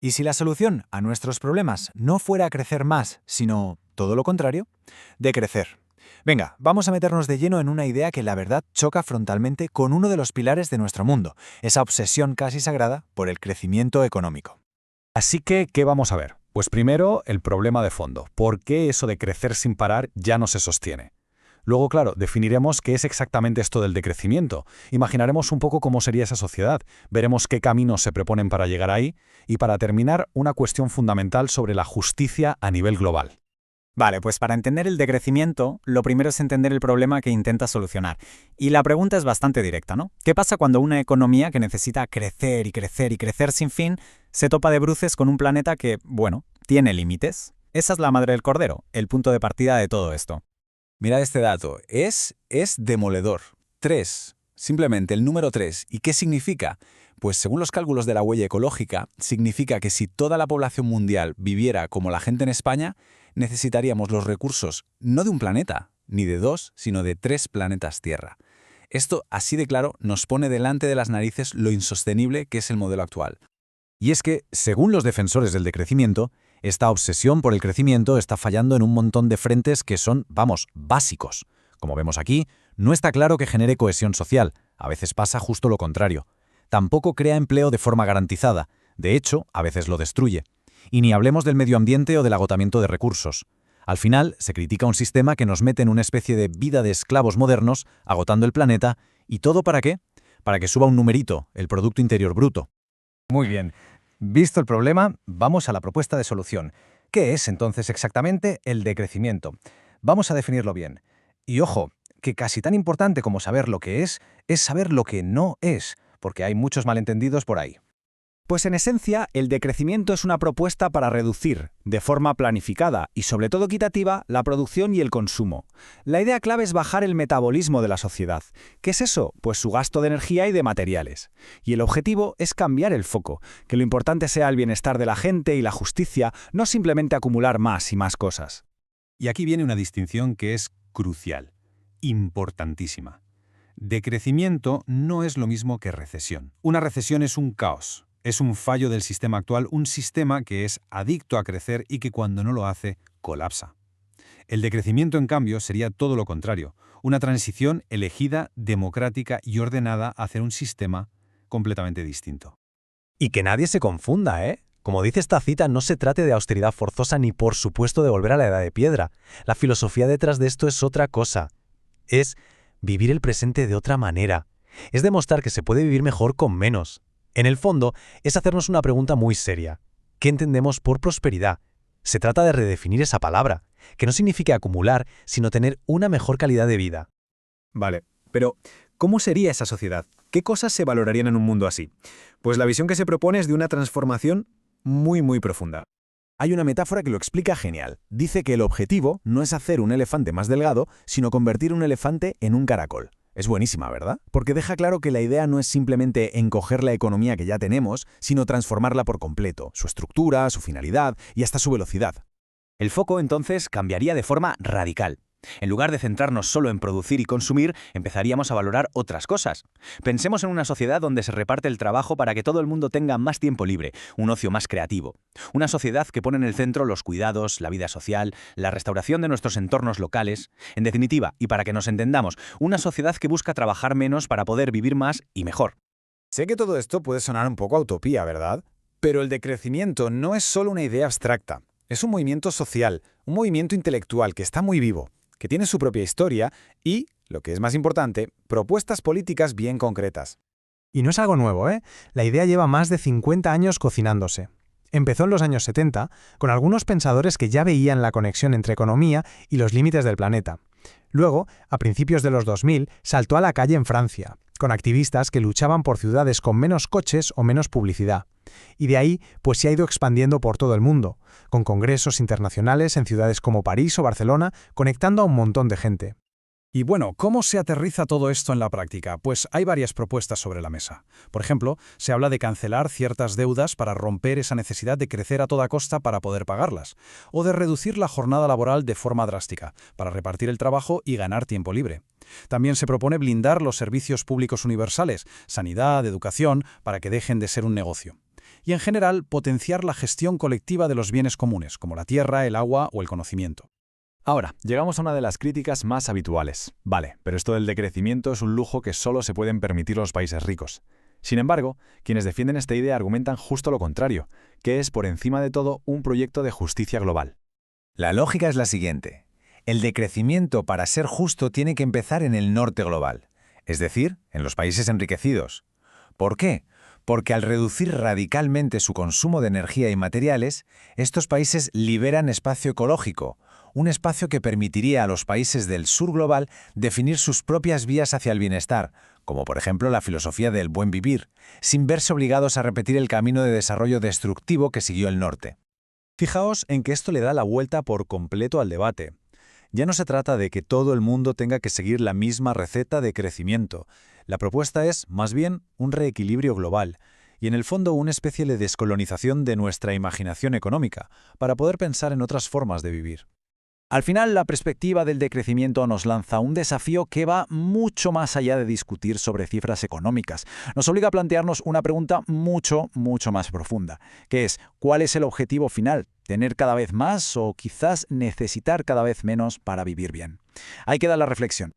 ¿Y si la solución a nuestros problemas no fuera crecer más, sino todo lo contrario? Decrecer. Venga, vamos a meternos de lleno en una idea que la verdad choca frontalmente con uno de los pilares de nuestro mundo, esa obsesión casi sagrada por el crecimiento económico. Así que, ¿qué vamos a ver? Pues primero, el problema de fondo. ¿Por qué eso de crecer sin parar ya no se sostiene? Luego, claro, definiremos qué es exactamente esto del decrecimiento. Imaginaremos un poco cómo sería esa sociedad. Veremos qué caminos se proponen para llegar ahí. Y para terminar, una cuestión fundamental sobre la justicia a nivel global. Vale, pues para entender el decrecimiento, lo primero es entender el problema que intenta solucionar. Y la pregunta es bastante directa, ¿no? ¿Qué pasa cuando una economía que necesita crecer y crecer y crecer sin fin se topa de bruces con un planeta que, bueno, tiene límites? Esa es la madre del cordero, el punto de partida de todo esto. Mirad este dato, es demoledor. 3, simplemente el número 3. ¿Y qué significa? Pues según los cálculos de la huella ecológica, significa que si toda la población mundial viviera como la gente en España, necesitaríamos los recursos no de un planeta, ni de 2, sino de 3 planetas Tierra. Esto, así de claro, nos pone delante de las narices lo insostenible que es el modelo actual. Y es que, según los defensores del decrecimiento, esta obsesión por el crecimiento está fallando en un montón de frentes que son, vamos, básicos. Como vemos aquí, no está claro que genere cohesión social, a veces pasa justo lo contrario. Tampoco crea empleo de forma garantizada, de hecho, a veces lo destruye. Y ni hablemos del medio ambiente o del agotamiento de recursos. Al final, se critica un sistema que nos mete en una especie de vida de esclavos modernos, agotando el planeta, ¿y todo para qué? Para que suba un numerito, el Producto Interior Bruto. Muy bien. Visto el problema, vamos a la propuesta de solución. ¿Qué es entonces exactamente el decrecimiento? Vamos a definirlo bien. Y ojo, que casi tan importante como saber lo que es saber lo que no es, porque hay muchos malentendidos por ahí. Pues en esencia, el decrecimiento es una propuesta para reducir, de forma planificada y sobre todo equitativa, la producción y el consumo. La idea clave es bajar el metabolismo de la sociedad. ¿Qué es eso? Pues su gasto de energía y de materiales. Y el objetivo es cambiar el foco, que lo importante sea el bienestar de la gente y la justicia, no simplemente acumular más y más cosas. Y aquí viene una distinción que es crucial, importantísima. Decrecimiento no es lo mismo que recesión. Una recesión es un caos. Es un fallo del sistema actual, un sistema que es adicto a crecer y que cuando no lo hace, colapsa. El decrecimiento, en cambio, sería todo lo contrario, una transición elegida, democrática y ordenada hacia un sistema completamente distinto. Y que nadie se confunda, ¿eh? Como dice esta cita, no se trate de austeridad forzosa ni por supuesto de volver a la edad de piedra. La filosofía detrás de esto es otra cosa. Es vivir el presente de otra manera. Es demostrar que se puede vivir mejor con menos. En el fondo, es hacernos una pregunta muy seria. ¿Qué entendemos por prosperidad? Se trata de redefinir esa palabra, que no significa acumular, sino tener una mejor calidad de vida. Vale, pero ¿cómo sería esa sociedad? ¿Qué cosas se valorarían en un mundo así? Pues la visión que se propone es de una transformación muy profunda. Hay una metáfora que lo explica genial. Dice que el objetivo no es hacer un elefante más delgado, sino convertir un elefante en un caracol. Es buenísima, ¿verdad? Porque deja claro que la idea no es simplemente encoger la economía que ya tenemos, sino transformarla por completo, su estructura, su finalidad y hasta su velocidad. El foco, entonces, cambiaría de forma radical. En lugar de centrarnos solo en producir y consumir, empezaríamos a valorar otras cosas. Pensemos en una sociedad donde se reparte el trabajo para que todo el mundo tenga más tiempo libre, un ocio más creativo. Una sociedad que pone en el centro los cuidados, la vida social, la restauración de nuestros entornos locales. En definitiva, y para que nos entendamos, una sociedad que busca trabajar menos para poder vivir más y mejor. Sé que todo esto puede sonar un poco a utopía, ¿verdad? Pero el decrecimiento no es solo una idea abstracta. Es un movimiento social, un movimiento intelectual que está muy vivo, que tiene su propia historia y, lo que es más importante, propuestas políticas bien concretas. Y no es algo nuevo, ¿eh? La idea lleva más de 50 años cocinándose. Empezó en los años 70, con algunos pensadores que ya veían la conexión entre economía y los límites del planeta. Luego, a principios de los 2000, saltó a la calle en Francia, con activistas que luchaban por ciudades con menos coches o menos publicidad. Y de ahí, pues se ha ido expandiendo por todo el mundo, con congresos internacionales en ciudades como París o Barcelona, conectando a un montón de gente. Y bueno, ¿cómo se aterriza todo esto en la práctica? Pues hay varias propuestas sobre la mesa. Por ejemplo, se habla de cancelar ciertas deudas para romper esa necesidad de crecer a toda costa para poder pagarlas, o de reducir la jornada laboral de forma drástica, para repartir el trabajo y ganar tiempo libre. También se propone blindar los servicios públicos universales, sanidad, educación, para que dejen de ser un negocio. y en general potenciar la gestión colectiva de los bienes comunes, como la tierra, el agua o el conocimiento. Ahora, llegamos a una de las críticas más habituales. Vale, pero esto del decrecimiento es un lujo que solo se pueden permitir los países ricos. Sin embargo, quienes defienden esta idea argumentan justo lo contrario, que es por encima de todo un proyecto de justicia global. La lógica es la siguiente. El decrecimiento, para ser justo, tiene que empezar en el norte global, es decir, en los países enriquecidos. ¿Por qué? Porque al reducir radicalmente su consumo de energía y materiales, estos países liberan espacio ecológico, un espacio que permitiría a los países del sur global definir sus propias vías hacia el bienestar, como por ejemplo la filosofía del buen vivir, sin verse obligados a repetir el camino de desarrollo destructivo que siguió el norte. Fijaos en que esto le da la vuelta por completo al debate. Ya no se trata de que todo el mundo tenga que seguir la misma receta de crecimiento. La propuesta es, más bien, un reequilibrio global, y en el fondo una especie de descolonización de nuestra imaginación económica, para poder pensar en otras formas de vivir. Al final, la perspectiva del decrecimiento nos lanza un desafío que va mucho más allá de discutir sobre cifras económicas. Nos obliga a plantearnos una pregunta mucho más profunda, que es, ¿cuál es el objetivo final? ¿Tener cada vez más o quizás necesitar cada vez menos para vivir bien? Ahí queda la reflexión.